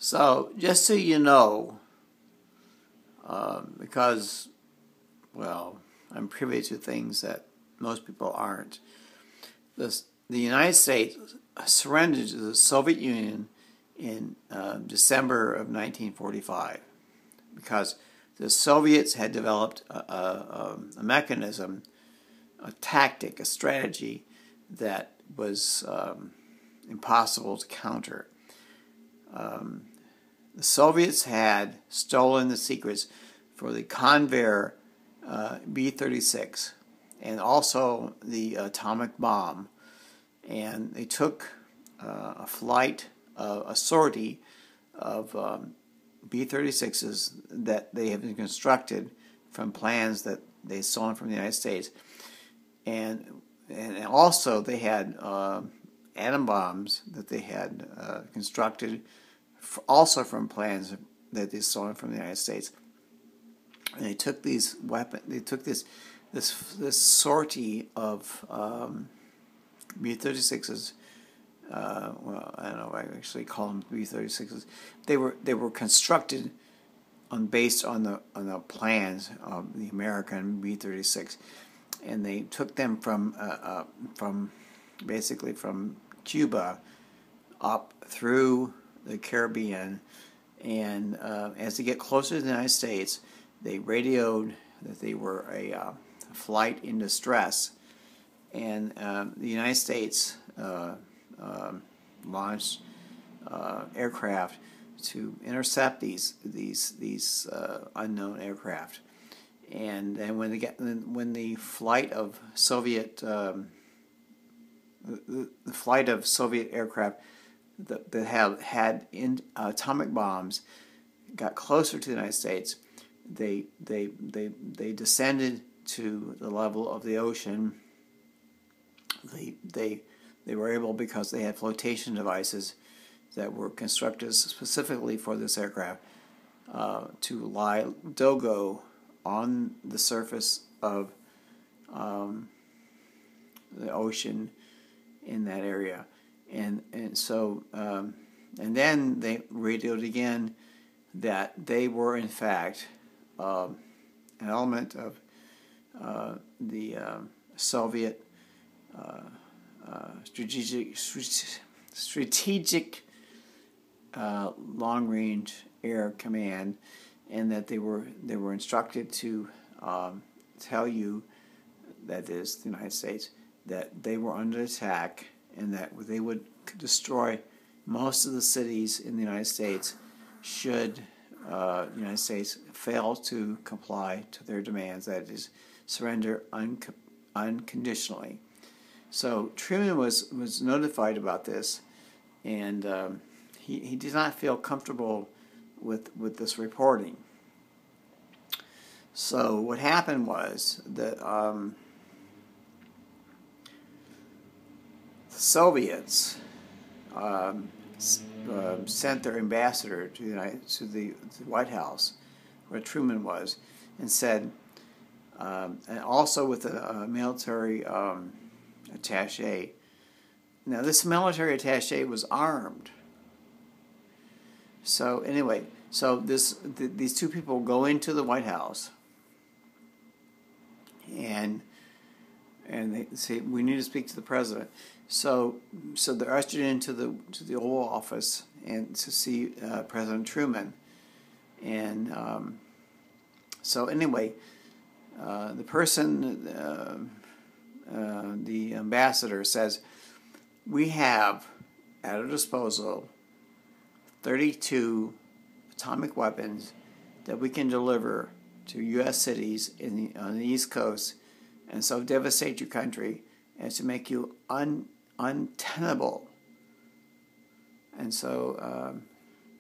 So, just so you know, because, well, I'm privy to things that most people aren't, the United States surrendered to the Soviet Union in December of 1945 because the Soviets had developed a mechanism, a tactic, a strategy that was impossible to counter. The Soviets had stolen the secrets for the Convair B-36 and also the atomic bomb, and they took a sortie of B-36s that they had been constructed from plans that they stolen from the United States, and also they had atom bombs that they had constructed also from plans that they stolen from the United States. And they took these weapons. They took this sortie of B-36s. Well, I don't know. I actually call them B-36s. They were constructed based on the plans of the American B-36, and they took them from basically from Cuba up through the Caribbean, and as they get closer to the United States, they radioed that they were a flight in distress, and the United States launched aircraft to intercept these unknown aircraft. And then when the flight of Soviet the flight of Soviet aircraft that had atomic bombs got closer to the United States, they descended to the level of the ocean. They were able, because they had flotation devices that were constructed specifically for this aircraft, to lie dogo on the surface of the ocean in that area. And so and then they radioed again that they were in fact an element of the Soviet strategic long-range air command, and that they were instructed to tell you, that is the United States, that they were under attack and that they would destroy most of the cities in the United States should the United States fail to comply to their demands, that is, surrender unconditionally. So Truman was notified about this, and he did not feel comfortable with this reporting. So what happened was that the Soviets sent their ambassador to the White House, where Truman was, and said, and also with a military attaché. Now, this military attaché was armed. So anyway, these two people go into the White House, and they say, we need to speak to the president. So they're ushered into the Oval Office and to see President Truman. And so anyway, the person, the ambassador, says, we have at our disposal 32 atomic weapons that we can deliver to U.S. cities on the East Coast, and so devastate your country as to make you untenable. And so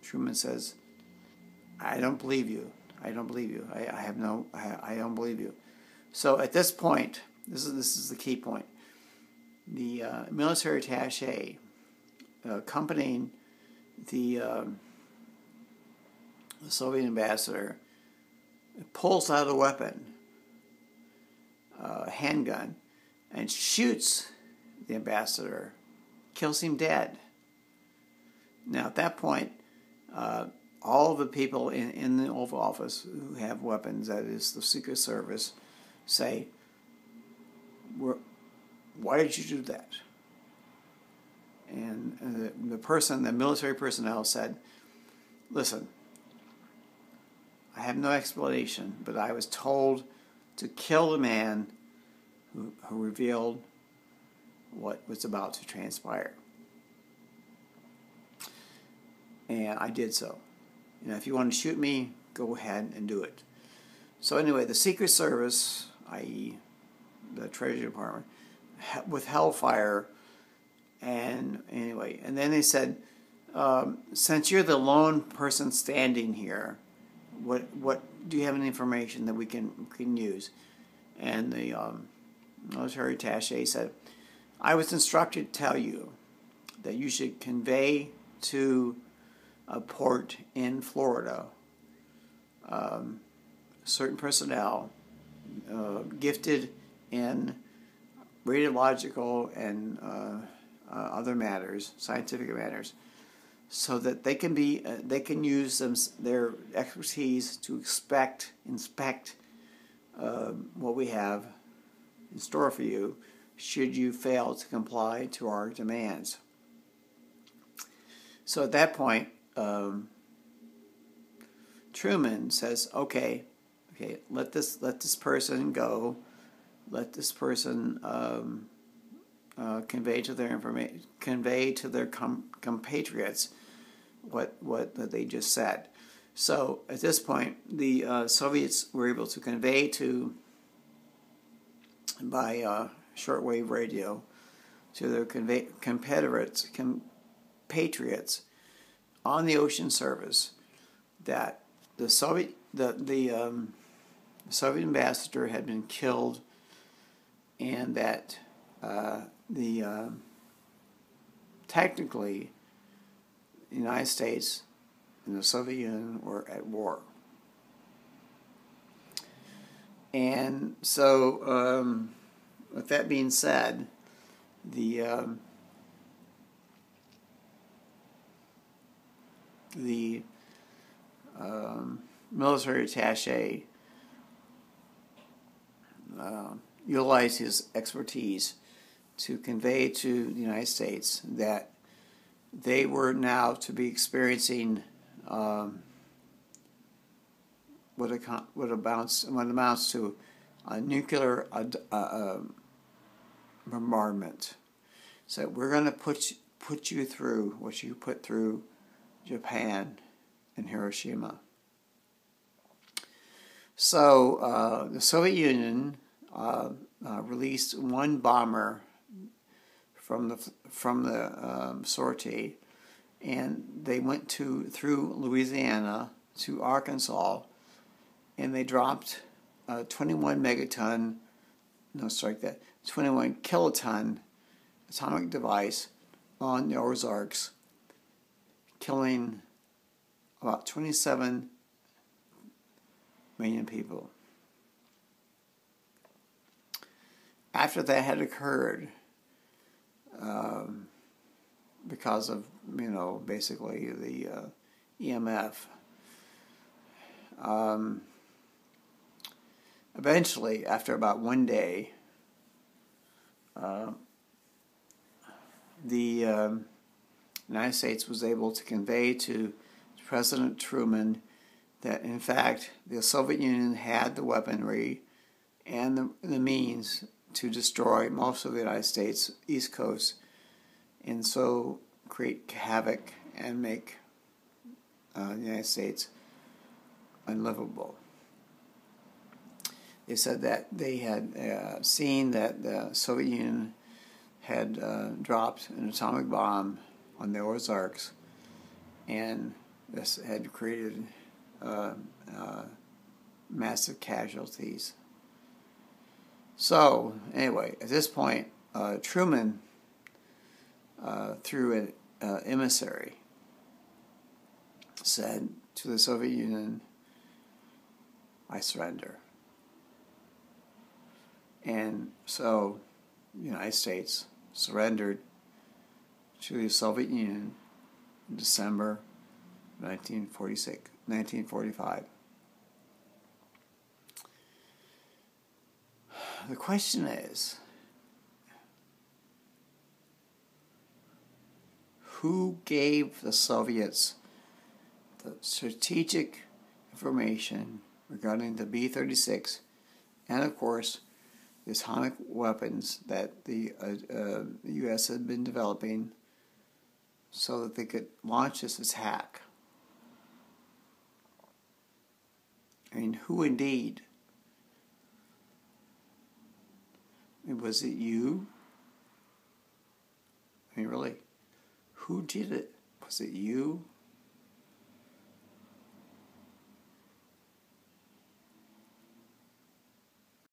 Truman says, I don't believe you. I don't believe you. I don't believe you. So at this point, this is the key point. The military attaché accompanying the Soviet ambassador pulls out a weapon, a handgun, and shoots the ambassador, kills him dead. Now, at that point, all of the people in the Oval Office who have weapons, that is the Secret Service, say, why did you do that? And the military personnel said, listen, I have no explanation, but I was told to kill the man who revealed what was about to transpire. And I did so. If you want to shoot me, go ahead and do it. So anyway, the Secret Service, i.e. the Treasury Department, withheld fire. And then they said, since you're the lone person standing here, what do you have any information that we can use? And the military attaché said, I was instructed to tell you that you should convey to a port in Florida certain personnel gifted in radiological and other matters, scientific matters, so that they can use their expertise to inspect what we have in store for you should you fail to comply to our demands. So at that point, Truman says, okay, let this person go, let this person convey to their compatriots what they just said. So at this point, the Soviets were able to convey by shortwave radio to their compatriots on the ocean surface that the Soviet ambassador had been killed, and that technically the United States and the Soviet Union were at war. And so, with that being said, the military attaché utilized his expertise to convey to the United States that they were now to be experiencing what amounts to a nuclear bombardment. So we're going to put you through what you put through Japan and Hiroshima. So the Soviet Union released one bomber from the sortie, and they went through Louisiana to Arkansas, and they dropped 21 kiloton atomic device on the Ozarks, killing about 27 million people. After that had occurred, because of basically the EMF, eventually, after about one day, the United States was able to convey to President Truman that, in fact, the Soviet Union had the weaponry and the means to destroy most of the United States East Coast, and so create havoc and make the United States unlivable. They said that they had seen that the Soviet Union had dropped an atomic bomb on the Ozarks, and this had created massive casualties. So, anyway, at this point, Truman, through an emissary, said to the Soviet Union, I surrender. And so the United States surrendered to the Soviet Union in December 1945. The question is, who gave the Soviets the strategic information regarding the B-36 and, of course, the atomic weapons that the U.S. had been developing so that they could launch this attack? I mean, who indeed? I mean, was it you? I mean, really, who did it? Was it you?